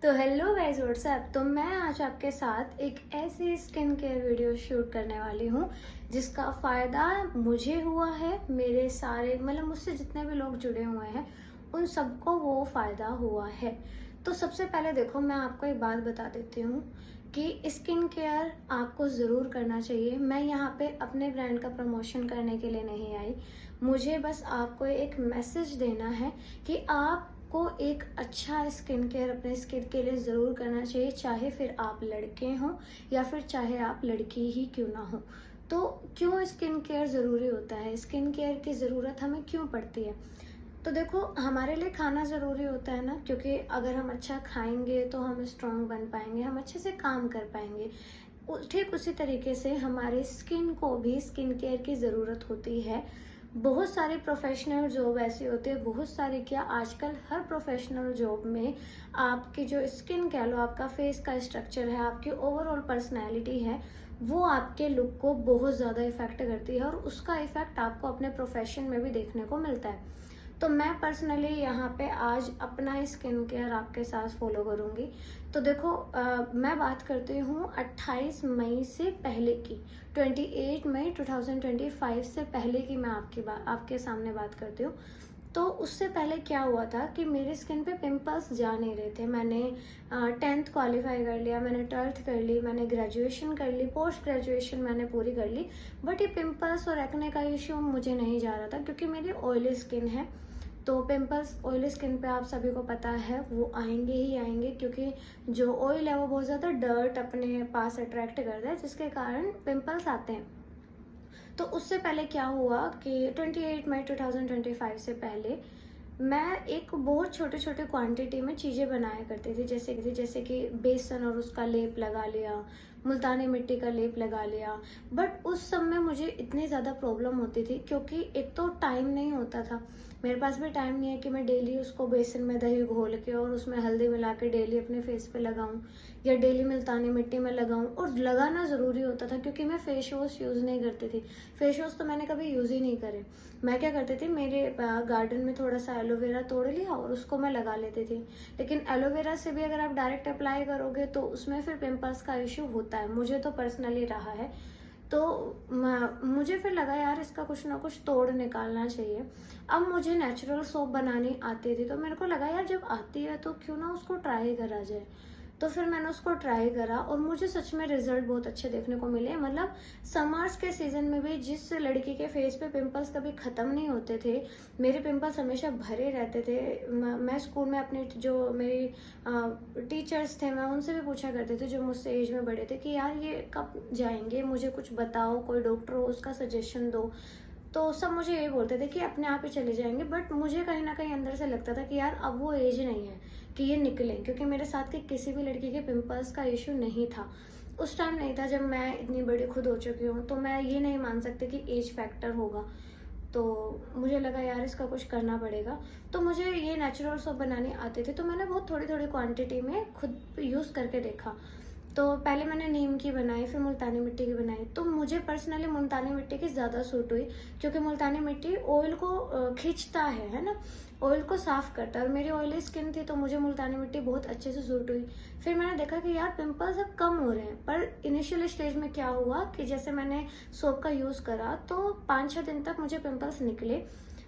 तो hello guys WhatsApp. तो मैं आज आपके साथ एक ऐसी स्किन केयर वीडियो शूट करने वाली हूँ जिसका फ़ायदा मुझे हुआ है, मेरे सारे मतलब मुझसे जितने भी लोग जुड़े हुए हैं उन सबको वो फ़ायदा हुआ है। तो सबसे पहले देखो, मैं आपको एक बात बता देती हूँ कि स्किन केयर आपको ज़रूर करना चाहिए। मैं यहाँ पे अपने ब्रांड का प्रमोशन करने के लिए नहीं आई, मुझे बस आपको एक मैसेज देना है कि आप को एक अच्छा स्किन केयर अपने स्किन के लिए ज़रूर करना चाहिए, चाहे फिर आप लड़के हों या फिर चाहे आप लड़की ही क्यों ना हो। तो क्यों स्किन केयर ज़रूरी होता है, स्किन केयर की ज़रूरत हमें क्यों पड़ती है? तो देखो, हमारे लिए खाना ज़रूरी होता है ना, क्योंकि अगर हम अच्छा खाएंगे तो हम स्ट्रांग बन पाएंगे, हम अच्छे से काम कर पाएंगे। ठीक उसी तरीके से हमारी स्किन को भी स्किन केयर की ज़रूरत होती है। बहुत सारे प्रोफेशनल जॉब ऐसी होती है, बहुत सारी क्या आजकल हर प्रोफेशनल जॉब में आपकी जो स्किन कह लो, आपका फेस का स्ट्रक्चर है, आपकी ओवरऑल पर्सनैलिटी है, वो आपके लुक को बहुत ज़्यादा इफेक्ट करती है और उसका इफेक्ट आपको अपने प्रोफेशन में भी देखने को मिलता है। तो मैं पर्सनली यहाँ पे आज अपना स्किन केयर आपके साथ फॉलो करूँगी। तो देखो, मैं बात करती हूँ 28 मई से पहले की, 28 मई 2025 से पहले की मैं आपके सामने बात करती हूँ। तो उससे पहले क्या हुआ था कि मेरे स्किन पे पिंपल्स जा नहीं रहे थे। मैंने 10th क्वालिफाई कर लिया, मैंने 12th कर ली, मैंने ग्रेजुएशन कर ली, पोस्ट ग्रेजुएशन मैंने पूरी कर ली, बट ये पिंपल्स और एक्ने का इश्यू मुझे नहीं जा रहा था क्योंकि मेरी ऑयली स्किन है। तो पिंपल्स ऑयली स्किन पे आप सभी को पता है वो आएंगे ही आएंगे, क्योंकि जो ऑयल है वो बहुत ज़्यादा डर्ट अपने पास अट्रैक्ट करता है, जिसके कारण पिंपल्स आते हैं। तो उससे पहले क्या हुआ कि 28 मई 2025 से पहले मैं एक बहुत छोटे छोटे क्वांटिटी में चीज़ें बनाया करती थी, जैसे कि बेसन और उसका लेप लगा लिया, मुल्तानी मिट्टी का लेप लगा लिया। बट उस समय मुझे इतनी ज़्यादा प्रॉब्लम होती थी क्योंकि एक तो टाइम नहीं होता था, मेरे पास भी टाइम नहीं है कि मैं डेली उसको बेसन में दही घोल के और उसमें हल्दी मिला के डेली अपने फेस पे लगाऊं या डेली मुल्तानी मिट्टी में लगाऊं। और लगाना ज़रूरी होता था क्योंकि मैं फेस वॉश यूज़ नहीं करती थी, फेस वॉश तो मैंने कभी यूज़ ही नहीं करे। मैं क्या करती थी, मेरे गार्डन में थोड़ा सा एलोवेरा तोड़ लिया और उसको मैं लगा लेती थी। लेकिन एलोवेरा से भी अगर आप डायरेक्ट अप्लाई करोगे तो उसमें फिर पिंपल्स का इश्यू होता है, मुझे तो पर्सनली रहा है। तो मुझे फिर लगा यार इसका कुछ ना कुछ तोड़ निकालना चाहिए। अब मुझे नेचुरल सोप बनानी आती थी, तो मेरे को लगा यार जब आती है तो क्यों ना उसको ट्राई करा जाए। तो फिर मैंने उसको ट्राई करा और मुझे सच में रिजल्ट बहुत अच्छे देखने को मिले। मतलब समर्स के सीजन में भी जिस लड़की के फेस पे पिंपल्स कभी ख़त्म नहीं होते थे, मेरे पिंपल्स हमेशा भरे रहते थे। मैं स्कूल में अपने जो मेरी टीचर्स थे, मैं उनसे भी पूछा करते थे जो मुझसे एज में बड़े थे कि यार ये कब जाएंगे, मुझे कुछ बताओ, कोई डॉक्टर हो उसका सजेशन दो। तो सब मुझे ये बोलते थे कि अपने आप ही चले जाएंगे, बट मुझे कहीं ना कहीं अंदर से लगता था कि यार अब वो एज नहीं है कि ये निकले, क्योंकि मेरे साथ के किसी भी लड़की के पिंपल्स का इशू नहीं था। उस टाइम नहीं था जब मैं इतनी बड़ी खुद हो चुकी हूँ, तो मैं ये नहीं मान सकती कि एज फैक्टर होगा। तो मुझे लगा यार इसका कुछ करना पड़ेगा। तो मुझे ये नेचुरल सोप बनानी आती थी, तो मैंने बहुत थोड़ी थोड़ी क्वांटिटी में खुद यूज़ करके देखा। तो पहले मैंने नीम की बनाई, फिर मुल्तानी मिट्टी की बनाई। तो मुझे पर्सनली मुल्तानी मिट्टी की ज़्यादा सूट हुई क्योंकि मुल्तानी मिट्टी ऑयल को खींचता है ना, ऑयल को साफ करता है। और मेरी ऑयली स्किन थी तो मुझे मुल्तानी मिट्टी बहुत अच्छे से सूट हुई। फिर मैंने देखा कि यार पिंपल्स अब कम हो रहे हैं। पर इनिशियल स्टेज में क्या हुआ कि जैसे मैंने सोप का यूज़ करा तो 5-6 दिन तक मुझे पिंपल्स निकले।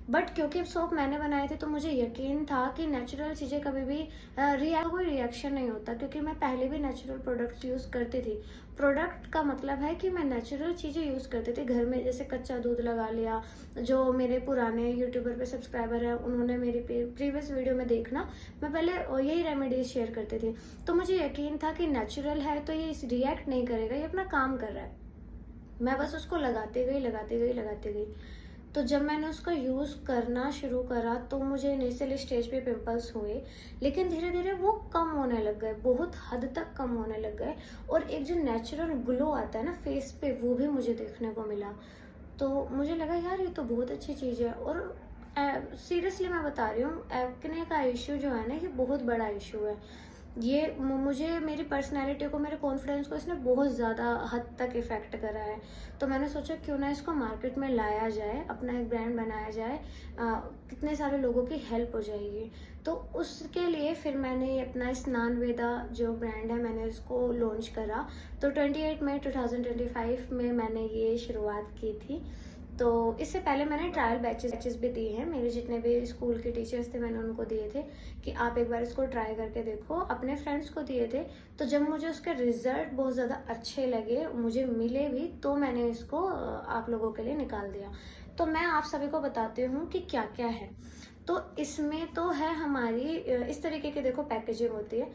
बट क्योंकि सोप मैंने बनाए थे तो मुझे यकीन था कि नेचुरल चीज़ें कभी भी कोई रिएक्शन नहीं होता, क्योंकि मैं पहले भी नेचुरल प्रोडक्ट्स यूज़ करती थी। प्रोडक्ट का मतलब है कि मैं नेचुरल चीज़ें यूज़ करती थी घर में, जैसे कच्चा दूध लगा लिया। जो मेरे पुराने यूट्यूबर पे सब्सक्राइबर हैं उन्होंने मेरी प्रीवियस वीडियो में देखना, मैं पहले यही रेमेडीज शेयर करती थी। तो मुझे यकीन था कि नेचुरल है तो ये रिएक्ट नहीं करेगा, ये अपना काम कर रहा है। मैं बस उसको लगाती गई लगाती गई लगाती गई। तो जब मैंने उसका यूज़ करना शुरू करा तो मुझे इनिशियल स्टेज पे पिंपल्स हुए, लेकिन धीरे धीरे वो कम होने लग गए, बहुत हद तक कम होने लग गए। और एक जो नेचुरल ग्लो आता है ना फेस पे, वो भी मुझे देखने को मिला। तो मुझे लगा यार ये तो बहुत अच्छी चीज़ है। और सीरियसली मैं बता रही हूँ, एक्ने का इश्यू जो है ना, ये बहुत बड़ा इश्यू है। ये मुझे, मेरी पर्सनैलिटी को, मेरे कॉन्फिडेंस को इसने बहुत ज़्यादा हद तक इफ़ेक्ट करा है। तो मैंने सोचा क्यों ना इसको मार्केट में लाया जाए, अपना एक ब्रांड बनाया जाए, कितने सारे लोगों की हेल्प हो जाएगी। तो उसके लिए फिर मैंने अपना स्नान वेदा जो ब्रांड है मैंने इसको लॉन्च करा। तो 28 मई 2025 में मैंने ये शुरुआत की थी। तो इससे पहले मैंने ट्रायल बैचेस भी दिए हैं, मेरे जितने भी स्कूल के टीचर्स थे मैंने उनको दिए थे कि आप एक बार इसको ट्राई करके देखो, अपने फ्रेंड्स को दिए थे। तो जब मुझे उसके रिजल्ट बहुत ज़्यादा अच्छे लगे, मुझे मिले भी, तो मैंने इसको आप लोगों के लिए निकाल दिया। तो मैं आप सभी को बताती हूँ कि क्या क्या है। तो इसमें तो है हमारी इस तरीके की देखो पैकेजिंग होती है।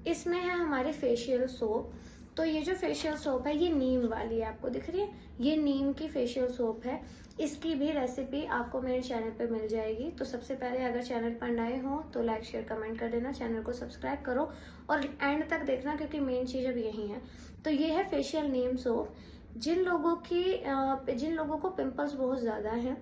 इसमें है हमारी फेशियल सोप। तो ये जो फेशियल सोप है ये नीम वाली है, आपको दिख रही है, ये नीम की फेशियल सोप है। इसकी भी रेसिपी आपको मेरे चैनल पे मिल जाएगी। तो सबसे पहले अगर चैनल पर नए हो तो लाइक शेयर कमेंट कर देना, चैनल को सब्सक्राइब करो और एंड तक देखना क्योंकि मेन चीज़ अब यही है। तो ये है फेशियल नीम सोप। जिन लोगों को पिंपल्स बहुत ज़्यादा हैं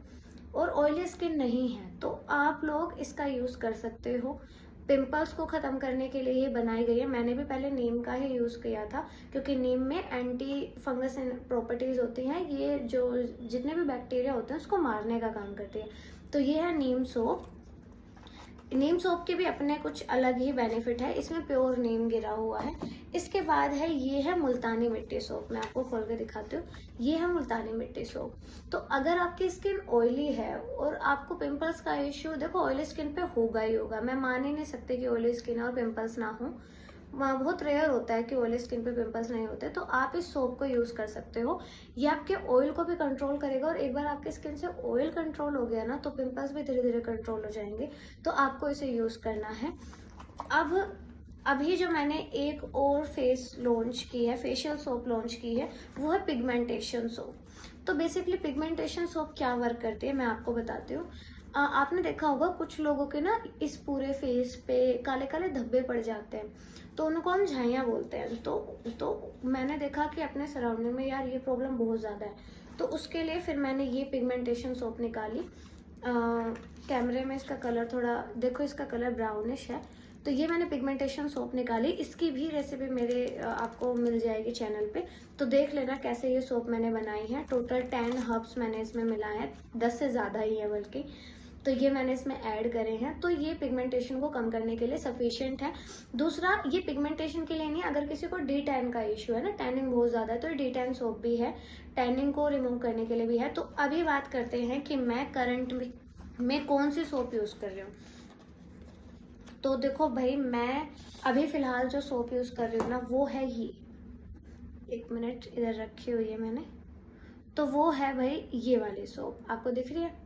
और ऑयली स्किन नहीं है तो आप लोग इसका यूज़ कर सकते हो। पिंपल्स को ख़त्म करने के लिए ये बनाई गई है। मैंने भी पहले नीम का ही यूज़ किया था क्योंकि नीम में एंटी फंगस प्रॉपर्टीज़ होती हैं, ये जो जितने भी बैक्टीरिया होते हैं उसको मारने का काम करती है। तो ये है नीम सोप। नीम सोप के भी अपने कुछ अलग ही बेनिफिट है, इसमें प्योर नीम गिरा हुआ है। इसके बाद है ये है मुल्तानी मिट्टी सोप। मैं आपको खोल के दिखाती हूँ, ये है मुल्तानी मिट्टी सोप। तो अगर आपकी स्किन ऑयली है और आपको पिंपल्स का इश्यू, देखो ऑयली स्किन पे होगा ही होगा, मैं मान ही नहीं सकती कि ऑयली स्किन है और पिंपल्स ना हो। बहुत रेयर होता है कि ऑयली स्किन पे पिंपल्स नहीं होते। तो आप इस सोप को यूज़ कर सकते हो, ये आपके ऑयल को भी कंट्रोल करेगा और एक बार आपकी स्किन से ऑयल कंट्रोल हो गया ना तो पिंपल्स भी धीरे धीरे कंट्रोल हो जाएंगे। तो आपको इसे यूज़ करना है। अब अभी जो मैंने एक और फेस लॉन्च की है, फेशियल सोप लॉन्च की है, वो है पिगमेंटेशन सोप। तो बेसिकली पिगमेंटेशन सोप क्या वर्क करती है मैं आपको बताती हूँ। आपने देखा होगा कुछ लोगों के ना इस पूरे फेस पे काले काले धब्बे पड़ जाते हैं, तो उनको हम झाइयाँ बोलते हैं। तो मैंने देखा कि अपने सराउंडिंग में यार ये प्रॉब्लम बहुत ज़्यादा है। तो उसके लिए फिर मैंने ये पिगमेंटेशन सोप निकाली। कैमरे में इसका कलर थोड़ा देखो, इसका कलर ब्राउनिश है। तो ये मैंने पिगमेंटेशन सोप निकाली, इसकी भी रेसिपी मेरे आपको मिल जाएगी चैनल पे। तो देख लेना कैसे ये सोप मैंने बनाई है। टोटल 10 हर्ब्स मैंने इसमें मिलाए हैं, 10 से ज़्यादा ही है बल्कि। तो ये मैंने इसमें ऐड करे हैं। तो ये पिगमेंटेशन को कम करने के लिए सफिशिएंट है। दूसरा, ये पिगमेंटेशन के लिए नहीं, अगर किसी को डी टैन का इशू है ना, टैनिंग बहुत ज़्यादा है, तो डी टैन सोप भी है, टैनिंग को रिमूव करने के लिए भी है। तो अभी बात करते हैं कि मैं करंट में कौन सी सोप यूज़ कर रही हूँ। तो देखो भाई, मैं अभी फ़िलहाल जो सोप यूज़ कर रही हूँ ना वो है ये, एक मिनट इधर रखी हुई है मैंने। तो वो है भाई ये वाली सोप, आपको दिख रही है।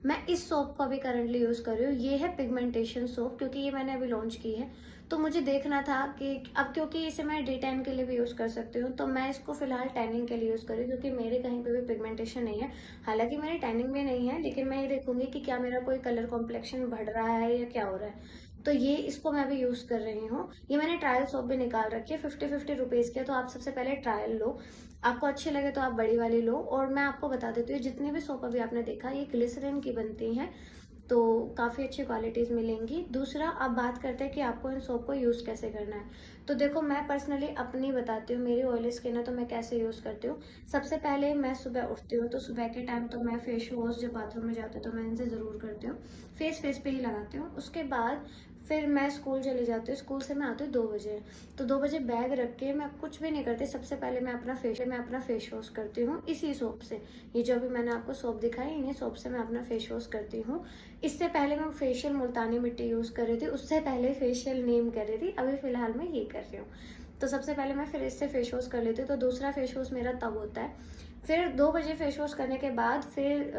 मैं इस सोप को अभी करंटली यूज़ कर रही हूँ। ये है पिगमेंटेशन सोप, क्योंकि ये मैंने अभी लॉन्च की है। तो मुझे देखना था कि अब क्योंकि इसे मैं डे टैन के लिए भी यूज़ कर सकती हूँ, तो मैं इसको फिलहाल टैनिंग के लिए यूज़ कर रही हूँ क्योंकि मेरे कहीं पे भी पिगमेंटेशन नहीं है। हालांकि मेरी टैनिंग भी नहीं है, लेकिन मैं ये देखूंगी कि क्या मेरा कोई कलर कॉम्प्लेक्शन बढ़ रहा है या क्या हो रहा है। तो ये इसको मैं अभी यूज़ कर रही हूँ। ये मैंने ट्रायल सोप भी निकाल रखी है, 50-50 रुपीज़ की है। तो आप सबसे पहले ट्रायल लो, आपको अच्छी लगे तो आप बड़ी वाली लो। और मैं आपको बता देती हूँ, जितनी भी सोप अभी आपने देखा ये ग्लिसरीन की बनती हैं, तो काफ़ी अच्छी क्वालिटीज़ मिलेंगी। दूसरा, अब बात करते हैं कि आपको इन सोप को यूज़ कैसे करना है। तो देखो, मैं पर्सनली अपनी बताती हूँ, मेरी ऑयली स्किन है तो मैं कैसे यूज़ करती हूँ। सबसे पहले मैं सुबह उठती हूँ, तो सुबह के टाइम तो मैं फेस वॉश जब बाथरूम में जाती हूँ तो मैं इनसे ज़रूर करती हूँ, फेस पे ही लगाती हूँ। उसके बाद फिर मैं स्कूल चली जाती हूँ, स्कूल से मैं आती हूँ 2 बजे। तो 2 बजे बैग रख के मैं कुछ भी नहीं करती, सबसे पहले मैं अपना फेस वॉश करती हूँ इसी सोप से। ये जो भी मैंने आपको सोप दिखाई, इन्हीं सोप से मैं अपना फेस वॉश करती हूँ। इससे पहले मैं फेशियल मुल्तानी मिट्टी यूज़ कर रही थी, उससे पहले फेशियल नीम कर रही थी, अभी फ़िलहाल मैं ये कर रही हूँ। तो सबसे पहले मैं फिर इससे फेस वॉश कर लेती हूँ। तो दूसरा फेस वॉश मेरा तब होता है, फिर 2 बजे फेस वॉश करने के बाद फिर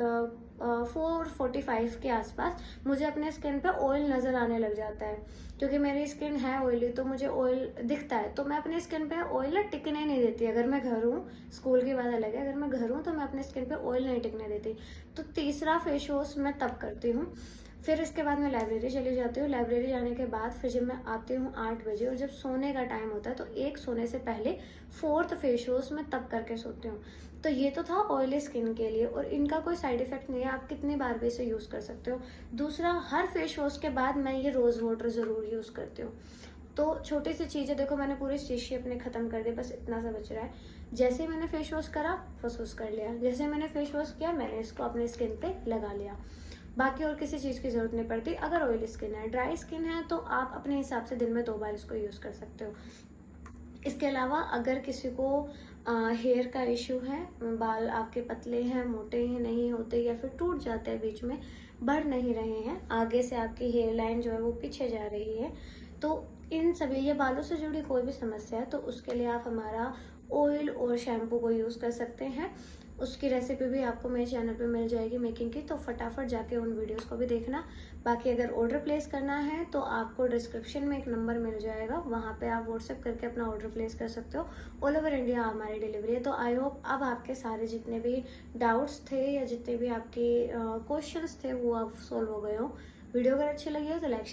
4:45 के आसपास मुझे अपने स्किन पे ऑयल नज़र आने लग जाता है, क्योंकि मेरी स्किन है ऑयली तो मुझे ऑयल दिखता है। तो मैं अपनी स्किन पे ऑयल ना टिकने नहीं देती। अगर मैं घर हूँ, स्कूल की बात अलग है, अगर मैं घर हूँ तो मैं अपने स्किन पे ऑयल नहीं टिकने देती। तो तीसरा फेस वॉश मैं तब करती हूँ। फिर इसके बाद मैं लाइब्रेरी चली जाती हूँ। लाइब्रेरी जाने के बाद फिर जब मैं आती हूँ 8 बजे, और जब सोने का टाइम होता है तो एक सोने से पहले 4th फेस वॉश मैं तब करके सोती हूँ। तो ये तो था ऑयली स्किन के लिए, और इनका कोई साइड इफेक्ट नहीं है, आप कितनी बार भी इसे यूज़ कर सकते हो। दूसरा, हर फेस वॉश के बाद मैं ये रोज़ वाटर ज़रूर यूज़ करती हूँ। तो छोटी सी चीज़ है, देखो मैंने पूरी शीशी अपने ख़त्म कर दी, बस इतना सा बच रहा है। जैसे ही मैंने फेस वॉश करा, फेस वॉश कर लिया, जैसे मैंने फेस वॉश किया मैंने इसको अपने स्किन पे लगा लिया। बाकी और किसी चीज़ की ज़रूरत नहीं पड़ती। अगर ऑयली स्किन है, ड्राई स्किन है, तो आप अपने हिसाब से दिन में 2 बार इसको यूज़ कर सकते हो। इसके अलावा अगर किसी को हेयर का इशू है, बाल आपके पतले हैं, मोटे ही नहीं होते या फिर टूट जाते हैं बीच में, बढ़ नहीं रहे हैं, आगे से आपकी हेयर लाइन जो है वो पीछे जा रही है, तो इन सभी ये बालों से जुड़ी कोई भी समस्या है तो उसके लिए आप हमारा ऑयल और शैम्पू को यूज़ कर सकते हैं। उसकी रेसिपी भी आपको मेरे चैनल पे मिल जाएगी मेकिंग की, तो फटाफट जाके उन वीडियोस को भी देखना। बाकी अगर ऑर्डर प्लेस करना है तो आपको डिस्क्रिप्शन में एक नंबर मिल जाएगा, वहाँ पे आप व्हाट्सएप करके अपना ऑर्डर प्लेस कर सकते हो। ऑल ओवर इंडिया हमारी डिलीवरी है। तो आई होप अब आपके सारे जितने भी डाउट्स थे या जितने भी आपके क्वेश्चंस थे वो अब सॉल्व हो गए हो। वीडियो अगर अच्छी लगी हो तो लाइक